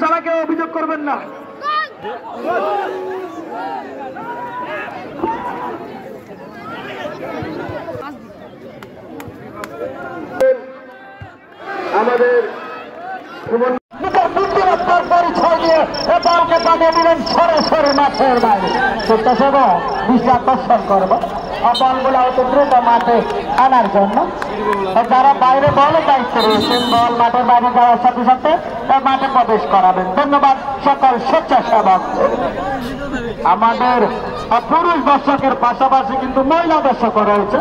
সবাইকে অভিযোগ করবেন না। আমাদের পরিচয় দিয়ে বলকে পাঠিয়ে দিলেন সরাসরি মাঠের বাইরে। বিশ্বাকর্ষণ করবো বলগুলো অত দ্রুত মাঠে আনার জন্য যারা বাইরে বলের দায়িত্ব রয়েছেন বল মাঠের বাইরে যাওয়ার সাথে সাথে মাঠে প্রবেশ করাবেন। ধন্যবাদ সকল স্বেচ্ছাসেবক। আমাদের পুরুষ দর্শকের পাশাপাশি কিন্তু মহিলা দর্শকও রয়েছে।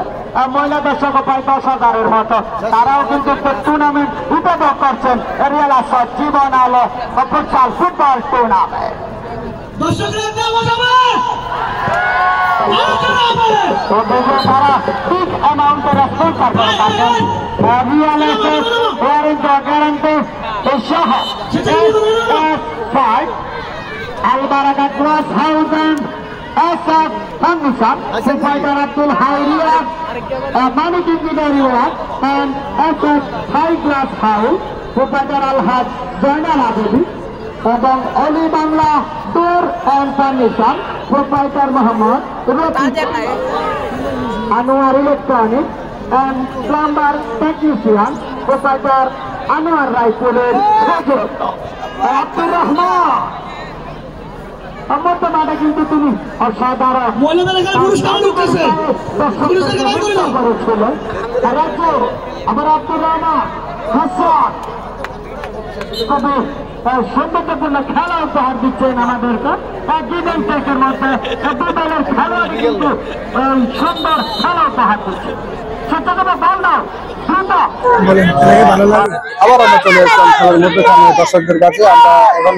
মহিলা দর্শক প্রায় 10,000-এর মতো, তারাও কিন্তু টুর্নামেন্ট উপভোগ করছেন। রিয়াল আসাদ জীবন আলো ফুটসাল ফুটবল টুর্নামেন্ট। তারা বিগ অ্যামাউন্টের স্পন্সর করে থাকেন। রিয়াল আসাদ গ্যারান্টি সহ আলবারাকা glass house and Asad Hamnisan, Provider Abdul Hairia, Manik Engineering and Asad High Glass House, Provider Al-Haj Zainal Abedi, এবং Oli Bangla door and furniture, proprietor Mohammad Rafiq, Anwar electronic and plumber technician, proprietor Anwar রায়পুরের সজল আব্দুর রহমান। বর্তমানে কিন্তু তিনি অসাধারণ আমার আব্দুর রহমান হাসান খুবই সৌন্দর্যপূর্ণ খেলা উপহার দিচ্ছেন আমাদেরকে। গিভেন টেকের মধ্যে দুই দলের খেলোয়াড়ই কিন্তু সুন্দর খেলা উপহার দিচ্ছে। আবার আমরা চলে এসেছিলাম খেলার মধ্যে দর্শকদের কাছে। আমরা এখন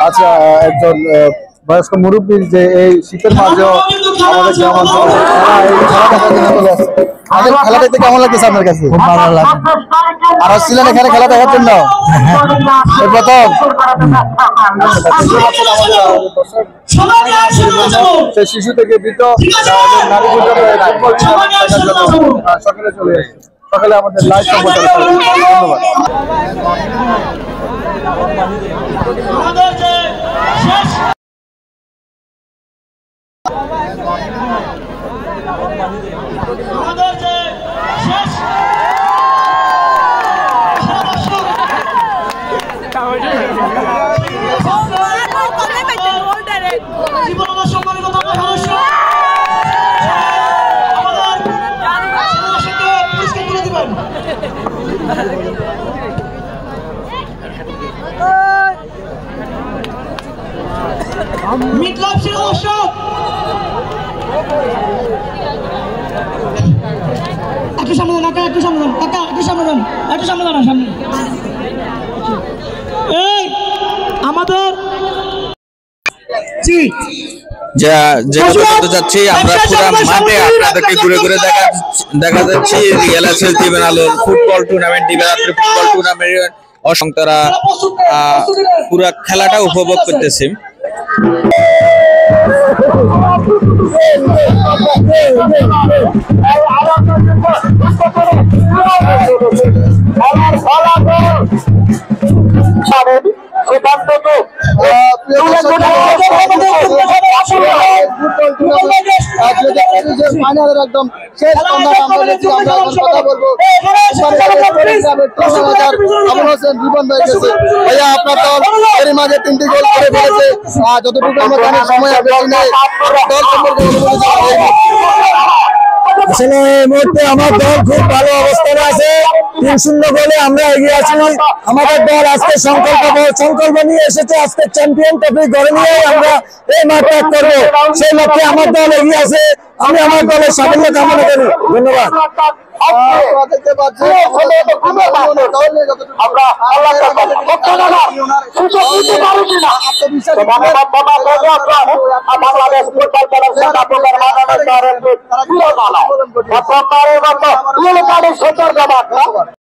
আছি একজন বয়স্ক মুরব্বীর যে এই শীতের মাঝেও আমাদের খেলা দেখতে কেমন লাগছে আপনার কাছে? খুব ভালো লাগে। আর আসছিলেন এখানে খেলা দেখার জন্য? প্রথম শিশু থেকে বৃদ্ধ নারী সকালে চলে আসছে। সকালে আমাদের লাইভ সম্প্রচার। ধন্যবাদ। মিটলাপ ছিল দর্শক, একটু সামনে দেন কাকা, একটু সামনে দেন কাকা, একটু সামনে দেন, একটু সামনে দেন, সামনে এই আমাদের জি যেটা বলতে চাচ্ছি, আমরা পুরো মাঠে আপনাদেরকে ঘুরে ঘুরে দেখা যাচ্ছে রিয়াল আসাদ জীবন আলোর ফুটবল টুর্নামেন্ট, দিবারাত্রি ফুটবল টুর্নামেন্ট অসংখ্যরা পুরো খেলাটা উপভোগ করতেছি। ফাইনালের একদম শেষ আমরা কথা বলবো। আবুল হোসেন জীবন হয়ে গেছে। ভাইয়া আপনার দল এর মাঝে 3টি গোল করে ফেলেছে। যতটুকু আমরা জানি সময় আর বেশি নেই। দল সম্পর্কে আসলে এই মুহূর্তে আমার দল খুব ভালো অবস্থানে আছে। 3-0 গোলে আমরা এগিয়ে আছি। আমাদের দল আজকে সংকল্প নিয়ে এসেছে, আজকে চ্যাম্পিয়ন ট্রফি গড়ে নিয়ে আমরা এই মাঠ ত্যাগ করবো। সেই লক্ষ্যে আমার দল এগিয়ে আছে। আমি আমার দলের সাফল্য কামনা করি। ধন্যবাদ। দেখতে পাচ্ছি বাংলাদেশ